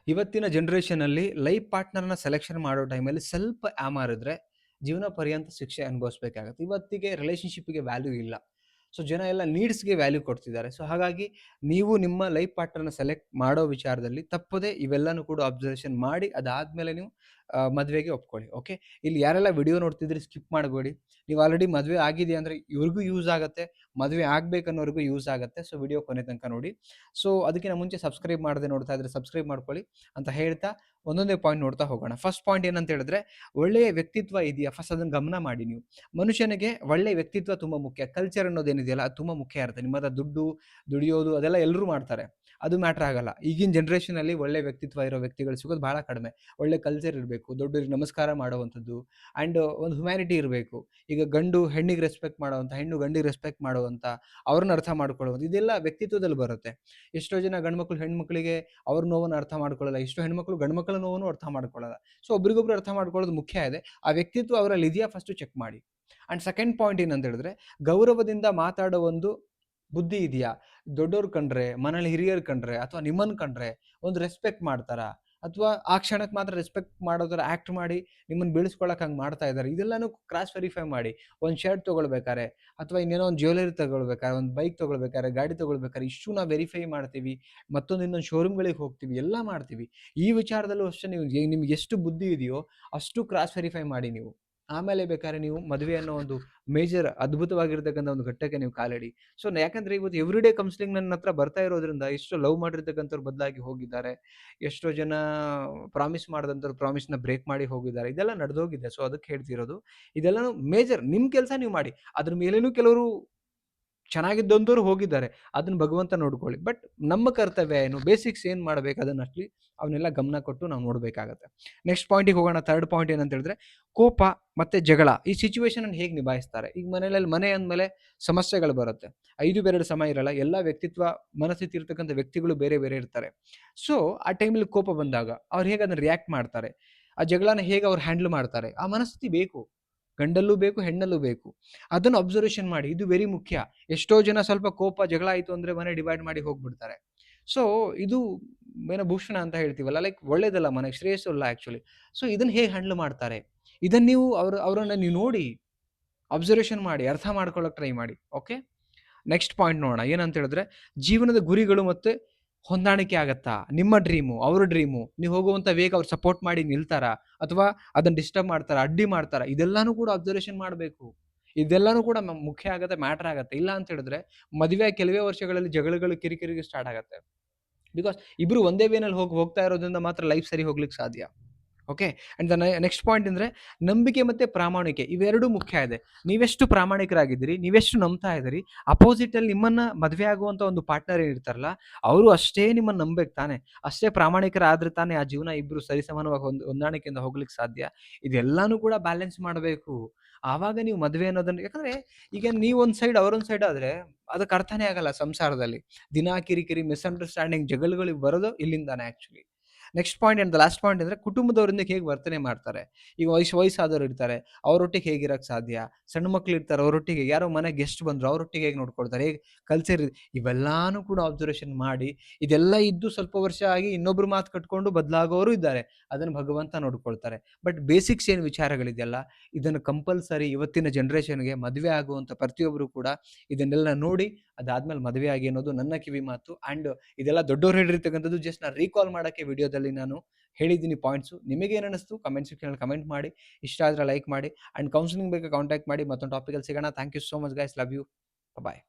ಇವತ್ತಿನ ಜನರೇಷನಲ್ಲಿ life ಪಾರ್ಟ್ನರ್‌ನ selection ಮಾಡೋ ಟೈಮಲ್ಲಿ ಸ್ವಲ್ಪ ಯಾಮಾರಿದ್ರೆ ಜೀವನ ಪರ್ಯಂತ ಶಿಕ್ಷೆ ಅನುಭವಿಸಬೇಕಾಗತ್ತೆ. ಇವತ್ತಿಗೆ ರಿಲೇಶನ್‌ಶಿಪ್‌ಗೆ ವ್ಯಾಲ್ಯೂ ಇಲ್ಲ. ಸೊ ಜನ ಎಲ್ಲ ನೀಡ್ಸ್‌ಗೆ ವ್ಯಾಲ್ಯೂ ಕೊಡ್ತಿದ್ದಾರೆ. ಸೊ ಹಾಗಾಗಿ ನೀವು ನಿಮ್ಮ ಲೈಫ್ ಪಾರ್ಟ್ನರ್‌ನ ಸೆಲೆಕ್ಟ್ ಮಾಡೋ ವಿಚಾರದಲ್ಲಿ ತಪ್ಪದೆ ಇವೆಲ್ಲನೂ ಕೂಡ ಅಬ್ಸರ್ವೇಷನ್ ಮಾಡಿ ಅದಾದ್ಮೇಲೆ ನೀವು ಮದುವೆಗೆ ಒಪ್ಕೊಳ್ಳಿ. ಓಕೆ. ಇಲ್ಲಿ ಯಾರೆಲ್ಲ ವಿಡಿಯೋ ನೋಡ್ತಿದ್ರಿ ಸ್ಕಿಪ್ ಮಾಡಬೇಡಿ. ನೀವು ಆಲ್ರೆಡಿ ಮದುವೆ ಆಗಿದೆ ಅಂದ್ರೆ ಇವ್ರಿಗೂ ಯೂಸ್ ಆಗತ್ತೆ. ಮದುವೆ ಆಗ್ಬೇಕನ್ನೋರಿಗೂ ಯೂಸ್ ಆಗತ್ತೆ. ಸೊ ವಿಡಿಯೋ ಕೊನೆ ತನಕ ನೋಡಿ. ಸೊ ಅದಕ್ಕಿಂತ ಮುಂಚೆ ಸಬ್ಸ್ಕ್ರೈಬ್ ಮಾಡದೆ ನೋಡ್ತಾ ಇದ್ರೆ ಸಬ್ಸ್ಕ್ರೈಬ್ ಮಾಡ್ಕೊಳ್ಳಿ ಅಂತ ಹೇಳ್ತಾ ಒಂದೊಂದೇ ಪಾಯಿಂಟ್ ನೋಡ್ತಾ ಹೋಗೋಣ. ಫಸ್ಟ್ ಪಾಯಿಂಟ್ ಏನಂತ ಹೇಳಿದ್ರೆ, ಒಳ್ಳೆಯ ವ್ಯಕ್ತಿತ್ವ ಇದೆಯಾ ಫಸ್ಟ್ ಅದನ್ನ ಗಮನ ಮಾಡಿ ನೀವು. ಮನುಷ್ಯನಿಗೆ ಒಳ್ಳೆಯ ವ್ಯಕ್ತಿತ್ವ ತುಂಬಾ ಮುಖ್ಯ. ಕಲ್ಚರ್ ಅನ್ನೋದೇನಿದೆಯಲ್ಲ ಅದು ತುಂಬಾ ಮುಖ್ಯ ಇರುತ್ತೆ. ನಿಮ್ಮ ಹತ್ರ ದುಡಿಯೋದು ಅದೆಲ್ಲ ಎಲ್ಲರೂ ಮಾಡ್ತಾರೆ. ಅದು ಮ್ಯಾಟರ್ ಆಗಲ್ಲ. ಈಗಿನ ಜನರೇಷನ್ ಅಲ್ಲಿ ಒಳ್ಳೆ ವ್ಯಕ್ತಿತ್ವ ಇರೋ ವ್ಯಕ್ತಿಗಳು ಸಿಗೋದು ಬಹಳ ಕಡಿಮೆ. ಒಳ್ಳೆ ಕಲ್ಚರ್ ಇರಬೇಕು, ದೊಡ್ಡವರಿಗೆ ನಮಸ್ಕಾರ ಮಾಡುವಂಥದ್ದು ಅಂಡ್ ಒಂದು ಹ್ಯುಮ್ಯಾನಿಟಿ ಇರಬೇಕು. ಈಗ ಗಂಡು ಹೆಣ್ಣಿಗೆ ರೆಸ್ಪೆಕ್ಟ್ ಮಾಡುವಂತ, ಹೆಣ್ಣು ಗಂಡಿಗೆ ರೆಸ್ಪೆಕ್ಟ್ ಮಾಡುವಂತ, ಅವ್ರನ್ನ ಅರ್ಥ ಮಾಡ್ಕೊಳ್ಳುವಂತ, ಇದೆಲ್ಲ ವ್ಯಕ್ತಿತ್ವದಲ್ಲಿ ಬರುತ್ತೆ. ಎಷ್ಟೋ ಜನ ಗಂಡ್ಮಕ್ಳು ಹೆಣ್ಮಕ್ಳಿಗೆ ಅವ್ರ ನೋವನ್ನು ಅರ್ಥ ಮಾಡ್ಕೊಳ್ಳಲ್ಲ. ಎಷ್ಟೋ ಹೆಣ್ಮಕ್ಳು ಗಂಡ್ಮಕ್ಳ ನೋವನ್ನು ಅರ್ಥ ಮಾಡ್ಕೊಳ್ಳಲ್ಲ. ಸೊ ಒಬ್ರಿಗೊಬ್ರು ಅರ್ಥ ಮಾಡ್ಕೊಳ್ಳೋದು ಮುಖ್ಯ ಇದೆ. ಆ ವ್ಯಕ್ತಿತ್ವ ಅವರಲ್ಲಿ ಇದೆಯಾ ಫಸ್ಟ್ ಚೆಕ್ ಮಾಡಿ. ಅಂಡ್ ಸೆಕೆಂಡ್ ಪಾಯಿಂಟ್ ಏನಂತ ಹೇಳಿದ್ರೆ, ಗೌರವದಿಂದ ಮಾತಾಡೋ ಒಂದು ಬುದ್ಧಿ ಇದೆಯಾ. ದೊಡ್ಡವ್ರು ಕಂಡ್ರೆ, ಮನೇಲಿ ಹಿರಿಯರು ಕಂಡ್ರೆ ಅಥವಾ ನಿಮ್ಮನ್ನ ಕಂಡ್ರೆ ಒಂದು ರೆಸ್ಪೆಕ್ಟ್ ಮಾಡ್ತಾರ, ಅಥವಾ ಆ ಕ್ಷಣಕ್ಕೆ ಮಾತ್ರ ರೆಸ್ಪೆಕ್ಟ್ ಮಾಡೋದ್ರ ಆಕ್ಟ್ ಮಾಡಿ ನಿಮ್ಮನ್ನ ಬೀಳಿಸ್ಕೊಳಕ್ ಹಂಗೆ ಮಾಡ್ತಾ ಇದ್ದಾರೆ, ಇದೆಲ್ಲಾನು ಕ್ರಾಸ್ ವೆರಿಫೈ ಮಾಡಿ. ಒಂದು ಶರ್ಟ್ ತಗೊಳ್ಬೇಕಾರೆ ಅಥವಾ ಇನ್ನೇನೋ ಒಂದು ಜ್ಯುವೆಲರಿ ತಗೊಳ್ಬೇಕಾರೆ, ಒಂದು ಬೈಕ್ ತಗೊಳ್ಬೇಕಾರೆ, ಗಾಡಿ ತಗೊಳ್ಬೇಕಾರೆ ಇಷ್ಟು ನಾವು ವೆರಿಫೈ ಮಾಡ್ತೀವಿ. ಇನ್ನೊಂದು ಶೋರೂಮ್ಗಳಿಗೆ ಹೋಗ್ತೀವಿ, ಎಲ್ಲ ಮಾಡ್ತೀವಿ. ಈ ವಿಚಾರದಲ್ಲೂ ಅಷ್ಟೇ ನೀವು ನಿಮ್ಗೆ ಎಷ್ಟು ಬುದ್ಧಿ ಇದೆಯೋ ಅಷ್ಟು ಕ್ರಾಸ್ ವೆರಿಫೈ ಮಾಡಿ ನೀವು. ಆಮೇಲೆ ಬೇಕಾದ್ರೆ ನೀವು ಮದುವೆ ಅನ್ನೋ ಒಂದು ಮೇಜರ್ ಅದ್ಭುತವಾಗಿರ್ತಕ್ಕಂಥ ಒಂದು ಘಟ್ಟಕ್ಕೆ ನೀವು ಕಾಲಿಡಿ. ಸೊ ಯಾಕಂದ್ರೆ ಇವತ್ತು ಎವ್ರಿ ಡೇ ಕೌನ್ಸಿಲಿಂಗ್ ನನ್ನ ಹತ್ರ ಬರ್ತಾ ಇರೋದ್ರಿಂದ ಎಷ್ಟೋ ಲವ್ ಮಾಡಿರ್ತಕ್ಕಂಥವ್ರು ಬದಲಾಗಿ ಹೋಗಿದ್ದಾರೆ. ಎಷ್ಟೋ ಜನ ಪ್ರಾಮಿಸ್ ಮಾಡಿದಂಥವ್ರು ಪ್ರಾಮಿಸ್‌ನ ಬ್ರೇಕ್ ಮಾಡಿ ಹೋಗಿದ್ದಾರೆ. ಇದೆಲ್ಲ ನಡೆದೋಗಿದೆ. ಸೊ ಅದಕ್ಕೆ ಹೇಳ್ತಿರೋದು. ಇದೆಲ್ಲಾನು ಮೇಜರ್ ನಿಮ್ಮ ಕೆಲಸ ನೀವು ಮಾಡಿ. ಅದ್ರ ಮೇಲೇನೂ ಕೆಲವರು ಚೆನ್ನಾಗಿದ್ದಂಥವ್ರು ಹೋಗಿದ್ದಾರೆ. ಅದನ್ನ ಭಗವಂತ ನೋಡ್ಕೊಳ್ಳಿ. ಬಟ್ ನಮ್ಮ ಕರ್ತವ್ಯ ಏನು? ಬೇಸಿಕ್ಸ್ ಏನ್ ಮಾಡ್ಬೇಕು ಅದನ್ನ ಅವನ್ನೆಲ್ಲ ಗಮನ ಕೊಟ್ಟು ನಾವು ನೋಡ್ಬೇಕಾಗತ್ತೆ. ನೆಕ್ಸ್ಟ್ ಪಾಯಿಂಟಿಗೆ ಹೋಗೋಣ. ಥರ್ಡ್ ಪಾಯಿಂಟ್ ಏನಂತ ಹೇಳಿದ್ರೆ, ಕೋಪ ಮತ್ತೆ ಜಗಳ. ಈ ಸಿಚುವೇಷನ್ ಅನ್ನು ಹೇಗೆ ನಿಭಾಯಿಸ್ತಾರೆ? ಈಗ ಮನೆ ಅಂದ್ಮೇಲೆ ಸಮಸ್ಯೆಗಳು ಬರುತ್ತೆ. 5 ಬೆರಳು ಸಮ ಇರಲ್ಲ. ಎಲ್ಲಾ ವ್ಯಕ್ತಿತ್ವ, ಮನಸ್ಥಿತಿ ಇರ್ತಕ್ಕಂಥ ವ್ಯಕ್ತಿಗಳು ಬೇರೆ ಬೇರೆ ಇರ್ತಾರೆ. ಸೊ ಆ ಟೈಮಲ್ಲಿ ಕೋಪ ಬಂದಾಗ ಅವ್ರು ಹೇಗೆ ಅದನ್ನ ರಿಯಾಕ್ಟ್ ಮಾಡ್ತಾರೆ? ಆ ಜಗಳನ ಹೇಗೆ ಅವ್ರು ಹ್ಯಾಂಡಲ್ ಮಾಡ್ತಾರೆ? ಆ ಮನಸ್ಥಿತಿ ಬೇಕು. ಗಂಡಲ್ಲೂ ಬೇಕು, ಹೆಣ್ಣಲ್ಲೂ ಬೇಕು. ಅದನ್ನು ಅಬ್ಸರ್ವೇಷನ್ ಮಾಡಿ. ಇದು ವೆರಿ ಮುಖ್ಯ. ಎಷ್ಟೋ ಜನ ಸ್ವಲ್ಪ ಕೋಪ, ಜಗಳ ಆಯ್ತು ಅಂದ್ರೆ ಮನೆ ಡಿವೈಡ್ ಮಾಡಿ ಹೋಗ್ಬಿಡ್ತಾರೆ. ಸೊ ಇದು ಭೂಷಣ ಅಂತ ಹೇಳ್ತೀವಲ್ಲ, ಲೈಕ್ ಒಳ್ಳೇದಲ್ಲ, ಮನೆಗೆ ಶ್ರೇಯಸ್ಸು ಅಲ್ಲ ಆಕ್ಚುಲಿ. ಸೊ ಇದನ್ನ ಹೇಗೆ ಹ್ಯಾಂಡಲ್ ಮಾಡ್ತಾರೆ? ಇದನ್ನ ನೀವು ಅವರನ್ನ ನೀವು ನೋಡಿ, ಅಬ್ಸರ್ವೇಷನ್ ಮಾಡಿ, ಅರ್ಥ ಮಾಡ್ಕೊಳ್ಳೋಕೆ ಟ್ರೈ ಮಾಡಿ. ಓಕೆ. ನೆಕ್ಸ್ಟ್ ಪಾಯಿಂಟ್ ನೋಡೋಣ. ಏನಂತ ಹೇಳಿದ್ರೆ, ಜೀವನದ ಗುರಿಗಳು ಮತ್ತೆ ಹೊಂದಾಣಿಕೆ ಆಗತ್ತಾ? ನಿಮ್ಮ ಡ್ರೀಮು, ಅವ್ರ ಡ್ರೀಮು, ನೀವು ಹೋಗುವಂತ ವೇಗ ಅವ್ರು ಸಪೋರ್ಟ್ ಮಾಡಿ ನಿಲ್ತಾರಾ? ಅಥವಾ ಅದನ್ನ ಡಿಸ್ಟರ್ಬ್ ಮಾಡ್ತಾರಾ, ಅಡ್ಡಿ ಮಾಡ್ತಾರಾ? ಇದೆಲ್ಲಾನು ಕೂಡ ಅಬ್ಸರ್ವೇಷನ್ ಮಾಡಬೇಕು. ಇದೆಲ್ಲಾನು ಕೂಡ ಮುಖ್ಯ ಆಗತ್ತೆ, ಮ್ಯಾಟರ್ ಆಗತ್ತೆ. ಇಲ್ಲ ಅಂತ ಹೇಳಿದ್ರೆ ಮದುವೆ ಕೆಲವೇ ವರ್ಷಗಳಲ್ಲಿ ಜಗಳಗಳು, ಕಿರಿಕಿರಿಗೆ ಸ್ಟಾರ್ಟ್ ಆಗತ್ತೆ. ಬಿಕಾಸ್ ಇಬ್ರು ಒಂದೇ ವೇನಲ್ಲಿ ಹೋಗ್ತಾ ಇರೋದ್ರಿಂದ ಮಾತ್ರ ಲೈಫ್ ಸರಿ ಹೋಗ್ಲಿಕ್ಕೆ ಸಾಧ್ಯ. Okay. And the next point ಅಂದ್ರೆ, ನಂಬಿಕೆ ಮತ್ತೆ ಪ್ರಾಮಾಣಿಕೆ. ಇವೆರಡೂ ಮುಖ್ಯ ಇದೆ. ನೀವೆಷ್ಟು ಪ್ರಾಮಾಣಿಕರಾಗಿದ್ದೀರಿ, ನೀವೆಷ್ಟು ನಂಬ್ತಾ ಇದ್ದೀರಿ, ಅಪೋಸಿಟ್ ಅಲ್ಲಿ ನಿಮ್ಮನ್ನ ಮದುವೆ ಆಗುವಂತ ಒಂದು ಪಾರ್ಟ್ನರ್ ಏನಿರ್ತಾರಲ್ಲ, ಅವರು ಅಷ್ಟೇ ನಿಮ್ಮನ್ನ ನಂಬೇಕು ತಾನೆ. ಅಷ್ಟೇ ಪ್ರಾಮಾಣಿಕರಾದ್ರೆ ತಾನೆ ಆ ಜೀವನ ಇಬ್ರು ಸರಿಸಮಾನವಾಗಿ ಹೊಂದಾಣಿಕೆಯಿಂದ ಹೋಗ್ಲಿಕ್ಕೆ ಸಾಧ್ಯ. ಇದೆಲ್ಲಾನು ಕೂಡ ಬ್ಯಾಲೆನ್ಸ್ ಮಾಡಬೇಕು. ಆವಾಗ ನೀವು ಮದುವೆ ಅನ್ನೋದನ್ನ, ಯಾಕಂದ್ರೆ ಈಗ ನೀವು ಒಂದ್ ಸೈಡ್ ಅವರೊಂದ್ ಸೈಡ್ ಆದ್ರೆ ಅದಕ್ಕೆ ಅರ್ಥನೇ ಆಗಲ್ಲ ಸಂಸಾರದಲ್ಲಿ. ದಿನಾ ಕಿರಿಕಿರಿ, ಮಿಸ್ಅಂಡರ್ಸ್ಟ್ಯಾಂಡಿಂಗ್, ಜಗಳಗಳು ಬರೋದು ಇಲ್ಲಿಂದಾನೆ actually. Next point and the last point ಅಂದ್ರೆ, ಕುಟುಂಬದವರಿಂದ ಹೇಗೆ ವರ್ತನೆ ಮಾಡ್ತಾರೆ? ಈಗ ವಯಸ್ಸಾದವರು ಇರ್ತಾರೆ, ಅವರೊಟ್ಟಿಗೆ ಹೇಗಿರಕ್ ಸಾಧ್ಯ? ಸಣ್ಣ ಮಕ್ಳು ಇರ್ತಾರೆ, ಅವರೊಟ್ಟಿಗೆ ಯಾರೋ ಮನೆಗೆ ಗೆಸ್ಟ್ ಬಂದ್ರು, ಅವರೊಟ್ಟಿಗೆ ಹೇಗೆ ನೋಡ್ಕೊಳ್ತಾರೆ? ಹೇಗೆ ಕಲ್ಚರ್, ಇವೆಲ್ಲಾನು ಕೂಡ ಅಬ್ಸರ್ವೇಷನ್ ಮಾಡಿ. ಇದೆಲ್ಲ ಇದ್ದು ಸ್ವಲ್ಪ ವರ್ಷ ಆಗಿ ಇನ್ನೊಬ್ರು ಮಾತು ಕಟ್ಕೊಂಡು ಬದಲಾಗೋರು ಇದ್ದಾರೆ. ಅದನ್ನು ಭಗವಂತ ನೋಡ್ಕೊಳ್ತಾರೆ. ಬಟ್ ಬೇಸಿಕ್ಸ್ ಏನು ವಿಚಾರಗಳಿದೆಯಲ್ಲ, ಇದನ್ನು ಕಂಪಲ್ಸರಿ ಇವತ್ತಿನ ಜನರೇಷನ್ಗೆ ಮದುವೆ ಆಗುವಂತ ಪ್ರತಿಯೊಬ್ಬರು ಕೂಡ ಇದನ್ನೆಲ್ಲ ನೋಡಿ ಅದಾದ್ಮೇಲೆ ಮದುವೆ ಆಗಿ ಅನ್ನೋದು ನನ್ನ ಕಿವಿ ಮಾತು. ಅಂಡ್ ಇದೆಲ್ಲ ದೊಡ್ಡವ್ರು ಹೇಳಿರ್ತಕ್ಕಂಥದ್ದು, ಜಸ್ಟ್ ನಾನು ರೀಕಾಲ್ ಮಾಡಕ್ಕೆ ವಿಡಿಯೋದಲ್ಲಿ ನಾನು ಹೇಳಿದ್ದೀನಿ ಪಾಯಿಂಟ್ಸು. ನಿಮಗೆ ಏನು ಅನಿಸ್ತು ಕಮೆಂಟ್ ಸೆಕ್ಷನಲ್ಲಿ ಕಮೆಂಟ್ ಮಾಡಿ. ಇಷ್ಟ ಆದರೆ ಲೈಕ್ ಮಾಡಿ. ಅಂಡ್ ಕೌನ್ಸಿಲಿಂಗ್ ಬೇಕಾ ಕಾಂಟ್ಯಾಕ್ಟ್ ಮಾಡಿ. ಮತ್ತೊಂದು ಟಾಪಿಕಲ್ಲಿ ಸಿಗೋಣ. Thank you so much guys. Love you. Bye.